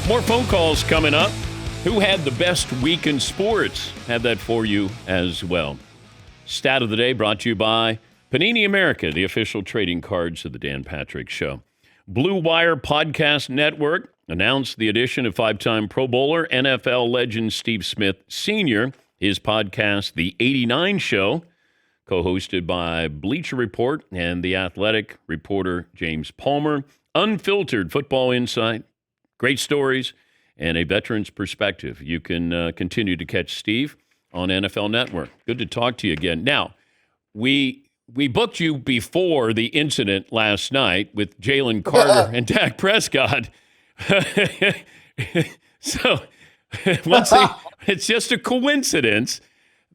More phone calls coming up. Who had the best week in sports? Have that for you as well. Stat of the day brought to you by Panini America, the official trading cards of the Dan Patrick Show. Blue Wire Podcast Network announced the addition of five-time Pro Bowler, NFL legend Steve Smith Sr., his podcast, The 89 Show, co-hosted by Bleacher Report and The Athletic reporter James Palmer. Unfiltered football insight, great stories, and a veteran's perspective. You can continue to catch Steve on NFL Network. Good to talk to you again. Now, we booked you before the incident last night with Jalen Carter and Dak Prescott. So it's just a coincidence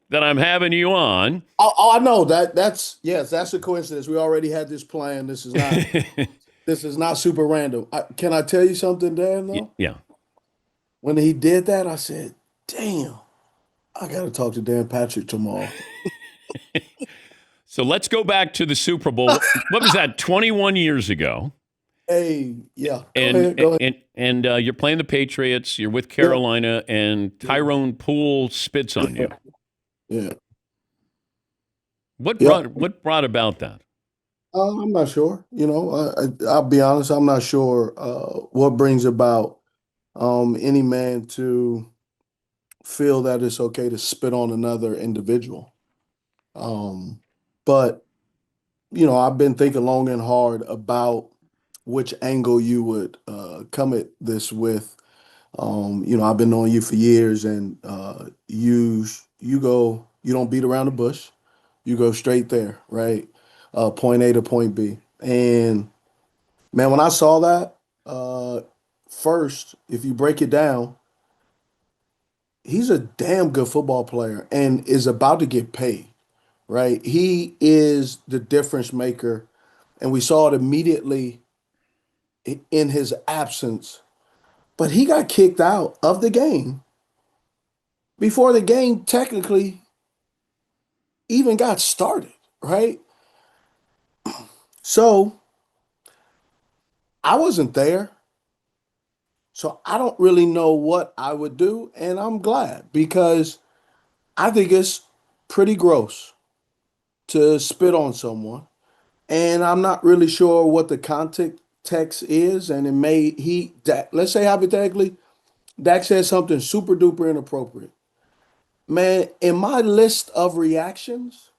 that I'm having you on. I know that's a coincidence. We already had this plan. This is not super random. Can I tell you something, Dan? Though? Yeah. When he did that, I said, "Damn, I got to talk to Dan Patrick tomorrow." So let's go back to the Super Bowl. What was that? 21 years ago. Hey, yeah. Go ahead. And you're playing the Patriots. You're with Carolina, and Tyrone Poole spits on you. Yeah. What brought about that? I'm not sure. I'll be honest. I'm not sure what brings about any man to feel that it's okay to spit on another individual. But I've been thinking long and hard about which angle you would come at this with. I've been knowing you for years, and you don't beat around the bush. You go straight there, right? Point A to point B. And man, when I saw that, first, if you break it down, he's a damn good football player and is about to get paid, right? He is the difference maker, and we saw it immediately in his absence. But he got kicked out of the game before the game technically even got started, right? So I wasn't there. So I don't really know what I would do. And I'm glad, because I think it's pretty gross to spit on someone. And I'm not really sure what the context is. And let's say hypothetically, Dak said something super duper inappropriate. Man, in my list of reactions,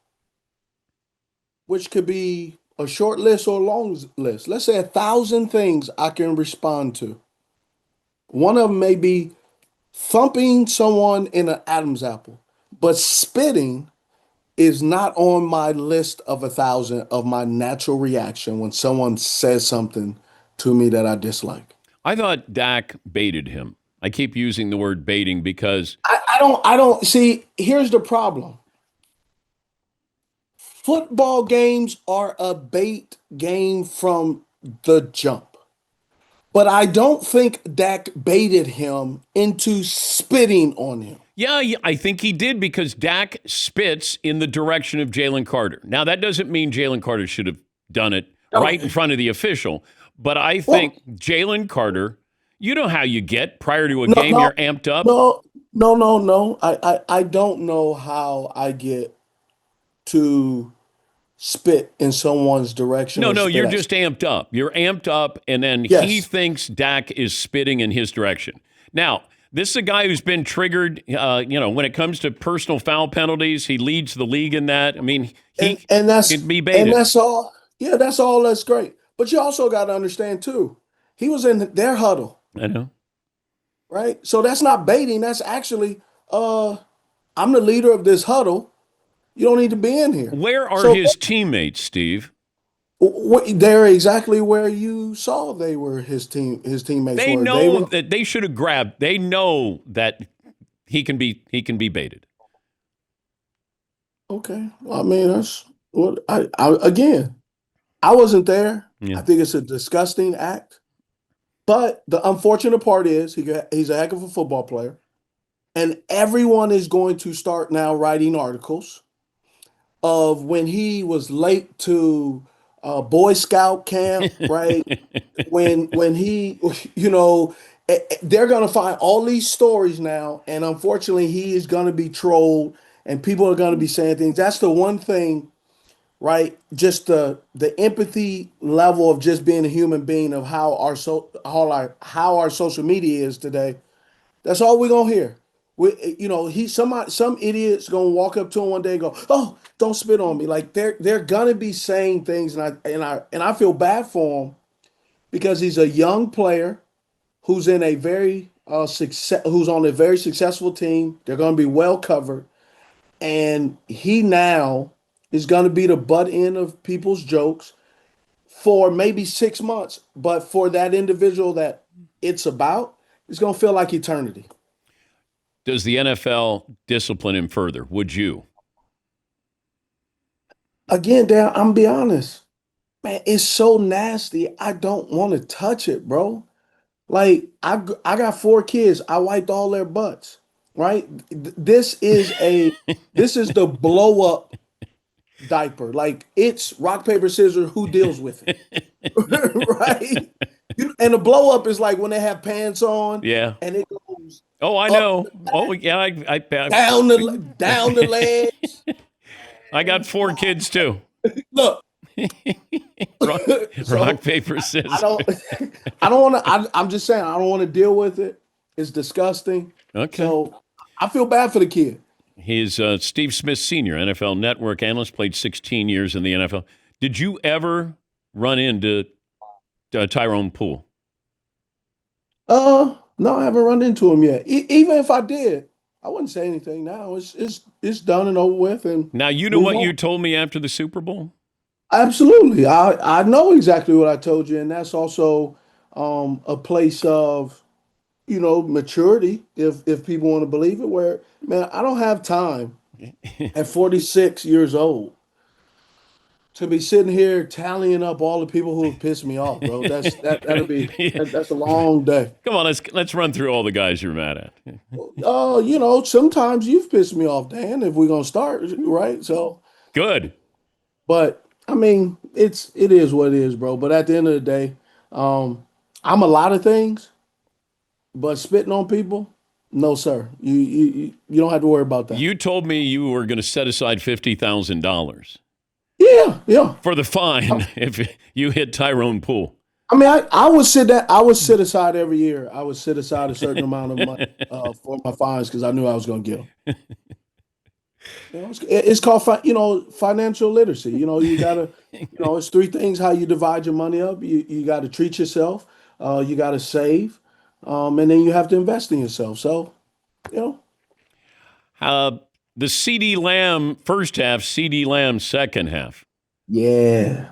which could be a short list or a long list, let's say 1,000 things I can respond to. One of them may be thumping someone in an Adam's apple, but spitting is not on my list of 1,000 of my natural reaction when someone says something to me that I dislike. I thought Dak baited him. I keep using the word baiting because I don't see. Here's the problem. Football games are a bait game from the jump. But I don't think Dak baited him into spitting on him. Yeah, I think he did, because Dak spits in the direction of Jalen Carter. Now, that doesn't mean Jalen Carter should have done it right in front of the official. But I think Jalen Carter, you know how you get prior to a game, you're amped up. No. I don't know how I get to spit in someone's direction. No, you're just amped up. You're amped up, and then he thinks Dak is spitting in his direction. Now, this is a guy who's been triggered, when it comes to personal foul penalties. He leads the league in that. I mean, he can be baited. And that's all. Yeah, that's all. That's great. But you also got to understand, too, he was in their huddle. I know. Right? So that's not baiting. That's actually, I'm the leader of this huddle. You don't need to be in here. Where are his teammates, Steve? They're exactly where you saw they were. His teammates. They know that they should have grabbed. They know that he can be baited. Okay. Well, I mean, that's what I wasn't there. Yeah. I think it's a disgusting act. But the unfortunate part is he's a heck of a football player, and everyone is going to start now writing articles of when he was late to Boy Scout camp, right? when he, They're going to find all these stories now, and unfortunately, he is going to be trolled, and people are going to be saying things. That's the one thing, right? Just the empathy level of just being a human being of how our social media is today. That's all we're gonna hear. Some idiot's gonna walk up to him one day and go, "Oh, don't spit on me." Like they're gonna be saying things, and I feel bad for him because he's a young player who's in a very who's on a very successful team. They're gonna be well covered, and he now is gonna be the butt end of people's jokes for maybe 6 months. But for that individual that it's about, it's gonna feel like eternity. Does the NFL discipline him further? Would you? Again, Dan, I'm gonna be honest. Man, it's so nasty. I don't want to touch it, bro. Like I got 4 kids. I wiped all their butts, right? This is the blow up diaper. Like it's rock paper scissors. Who deals with it, right? And the blow up is like when they have pants on Yeah. and it goes Oh, I up, know. Oh, yeah. down the legs. I got 4 kids too. Look, rock, rock so paper, I scissors. don't I don't want to. I'm just saying I don't want to deal with it. It's disgusting. Okay. So I feel bad for the kid. He's Steve Smith Sr., NFL Network analyst, played 16 years in the NFL. Did you ever run into Tyrone Poole? No, I haven't run into him yet. Even if I did, I wouldn't say anything now. It's done and over with, and Now, you know move what on. you told me after the Super Bowl? Absolutely, I know exactly what I told you, and that's also a place of maturity, if people want to believe it. Where man, I don't have time at 46 years old to be sitting here tallying up all the people who have pissed me off, bro. That's a long day. Come on, let's run through all the guys you're mad at. Sometimes you've pissed me off, Dan, if we're gonna start, right? So, Good. but I mean, it is what it is, bro. But at the end of the day, I'm a lot of things, but spitting on people, no, sir. You don't have to worry about that. You told me you were going to set aside $50,000 Yeah, yeah. for the fine if you hit Tyrone Poole. I mean, I would sit aside every year. I would sit aside a certain amount of money for my fines because I knew I was going to get them. It's called financial literacy. You gotta it's 3 things how you divide your money up. You got to treat yourself. You got to save, and then you have to invest in yourself. So you know, Uh, the CD Lamb first half, CD Lamb second half. yeah,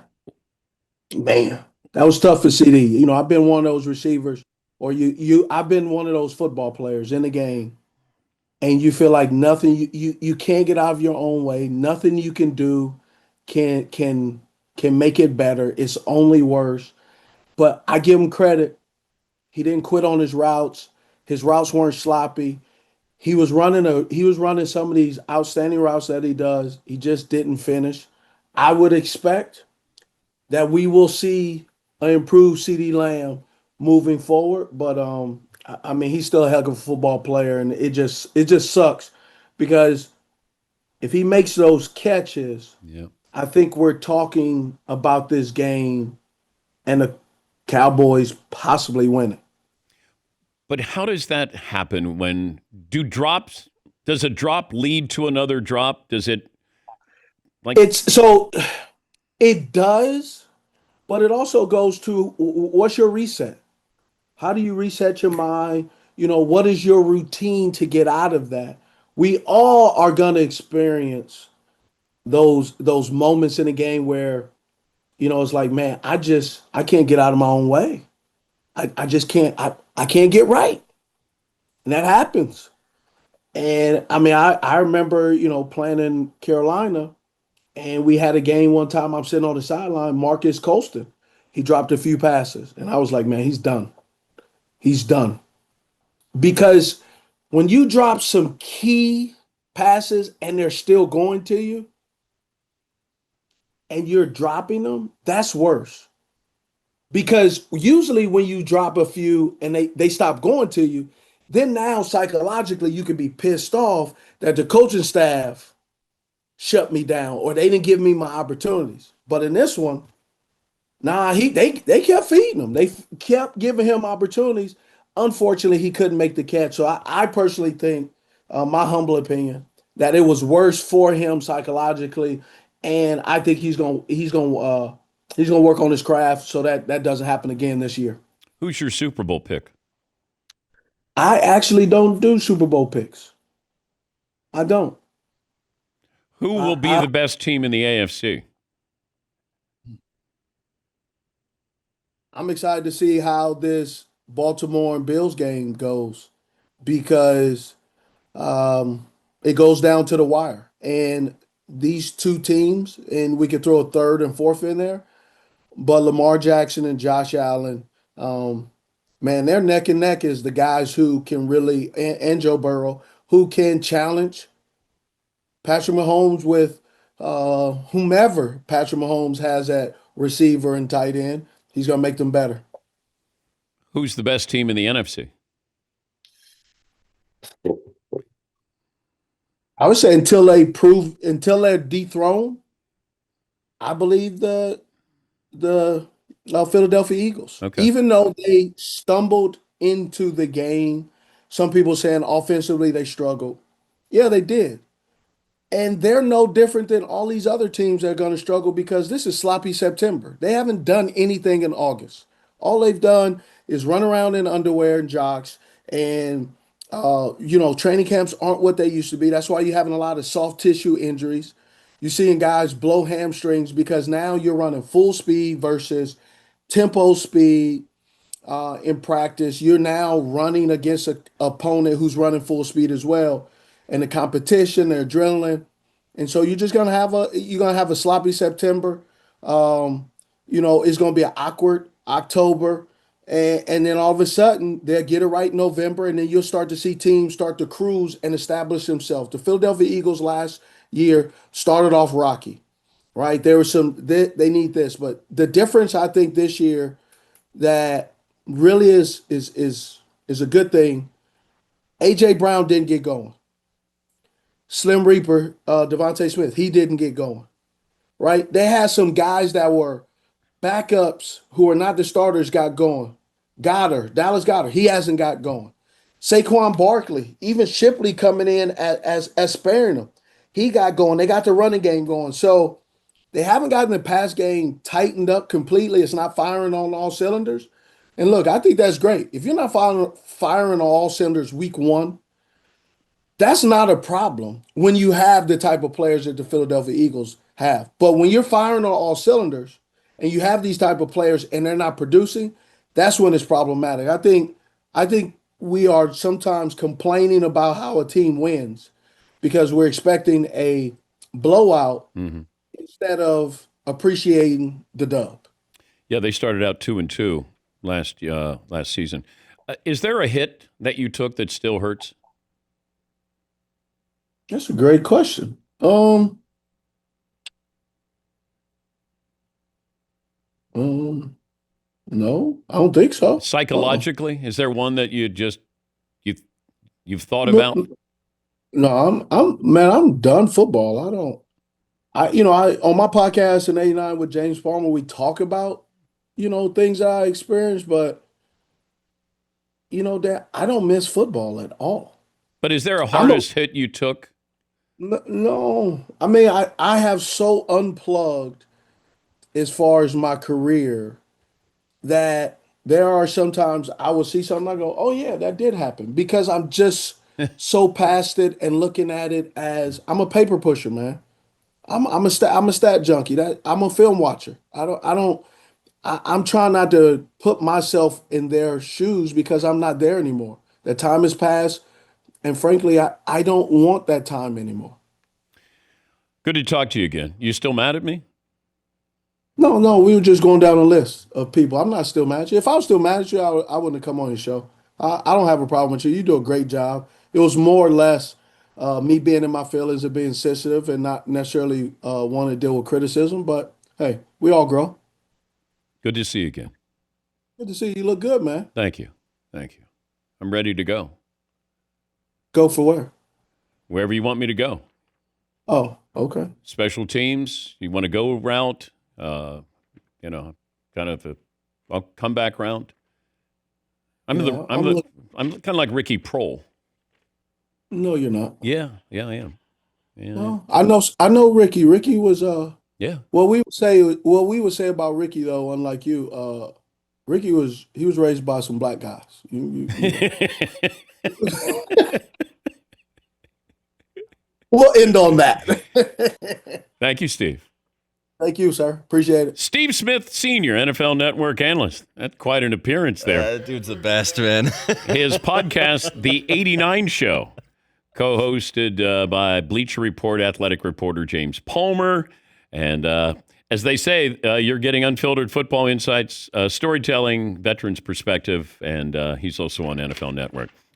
man, that was tough for CD. I've been one of those receivers, or I've been one of those football players in the game, and you feel like nothing you can't get out of your own way. Nothing you can do can make it better. It's only worse. But I give him credit. He didn't quit on his routes. His routes weren't sloppy. He was running some of these outstanding routes that he does. He just didn't finish. I would expect that we will see an improved CD Lamb moving forward, but I mean he's still a heck of a football player, and it just sucks because if he makes those catches, Yeah. I think we're talking about this game and the Cowboys possibly winning. But how does that happen when does a drop lead to another drop? Does it like, It's so it does, but it also goes to what's your reset? How do you reset your mind? What is your routine to get out of that? We all are going to experience those moments in the game where it's like, man, I can't get out of my own way. I just I can't get right. And that happens. And I mean, I remember, playing in Carolina, and we had a game one time. I'm sitting on the sideline, Marcus Colston. He dropped a few passes, and I was like, man, he's done. He's done. Because when you drop some key passes and they're still going to you and you're dropping them, that's worse. Because usually when you drop a few and they stop going to you, then now psychologically you can be pissed off that the coaching staff shut me down or they didn't give me my opportunities. But in this one, nah, they kept feeding him. They kept giving him opportunities. Unfortunately, he couldn't make the catch. So I personally think, my humble opinion, that it was worse for him psychologically, and I think he's gonna work on his craft so that that doesn't happen again this year. Who's your Super Bowl pick? I actually don't do Super Bowl picks. I don't. Who will be I the best team in the AFC? I'm excited to see how this Baltimore and Bills game goes because it goes down to the wire. And these two teams, and we could throw a third and fourth in there, but Lamar Jackson and Josh Allen, um, man, they're neck and neck as the guys who can really, and Joe Burrow, who can challenge Patrick Mahomes with whomever Patrick Mahomes has at receiver and tight end. He's going to make them better. Who's the best team in the NFC? I would say until they're dethroned, I believe the Philadelphia Eagles. Okay. Even though they stumbled into the game, some people saying offensively they struggled. Yeah, they did. And they're no different than all these other teams that are going to struggle because this is sloppy September. They haven't done anything in August. All they've done is run around in underwear and jocks, and training camps aren't what they used to be. That's why you're having a lot of soft tissue injuries. You're seeing guys blow hamstrings because now you're running full speed versus tempo speed in practice. You're now running against an opponent who's running full speed as well, and the competition, the adrenaline, and so you're gonna have a sloppy September. It's gonna be an awkward October, and then all of a sudden they'll get it right in November, and then you'll start to see teams start to cruise and establish themselves. The Philadelphia Eagles last year started off rocky, right? There was they need this, but the difference I think this year that really is a good thing. AJ Brown didn't get going. Slim Reaper, Devontae Smith, he didn't get going. Right? They had some guys that were backups who are not the starters got going. Goddard, Dallas Goddard, he hasn't got going. Saquon Barkley, even Shipley coming in as sparing him, he got going. They got the running game going. So they haven't gotten the pass game tightened up completely. It's not firing on all cylinders. And look, I think that's great. If you're not firing on all cylinders week one, that's not a problem when you have the type of players that the Philadelphia Eagles have. But when you're firing on all cylinders and you have these type of players and they're not producing, that's when it's problematic. I think we are sometimes complaining about how a team wins because we're expecting a blowout Mm-hmm. instead of appreciating the dub. Yeah, they started out 2-2 last season. Is there a hit that you took that still hurts? That's a great question. Um, no, I don't think so. Psychologically, is there one that you you've thought No, about? no, I'm done football. I don't. I on my podcast in '89 with James Palmer, we talk about things that I experienced, but that I don't miss football at all. But is there a I'm a hardest hit you took? no. I mean, I have so unplugged as far as my career that there are sometimes I will see something I go, oh yeah, that did happen because I'm just so past it and looking at it as I'm a paper pusher, man. I'm a stat junkie. That I'm a film watcher. I'm trying not to put myself in their shoes because I'm not there anymore. The time has passed, and frankly, I don't want that time anymore. Good to talk to you again. You still mad at me? No, no, we were just going down a list of people. I'm not still mad at you. If I was still mad at you, I wouldn't have come on your show. I don't have a problem with you. You do a great job. It was more or less me being in my feelings and being sensitive and not necessarily wanting to deal with criticism. But hey, we all grow. Good to see you again. Good to see you. Look good, man. Thank you. Thank you. I'm ready to go. Go for where? Wherever you want me to go. Oh, okay. Special teams, you want to go route, kind of a comeback route. Yeah, I'm kind of like Ricky Prohl. no, you're not. Yeah, I am. Yeah, No, I know Ricky. Ricky was yeah. what we would say about Ricky though, unlike you, Ricky he was raised by some black guys. We'll end on that. Thank you, Steve. Thank you, sir. Appreciate it. Steve Smith, Sr., NFL Network analyst. That's quite an appearance there. That dude's the best, man. His podcast, The 89 Show, co-hosted by Bleacher Report athletic reporter James Palmer. And as they say, you're getting unfiltered football insights, storytelling, veterans perspective, and he's also on NFL Network.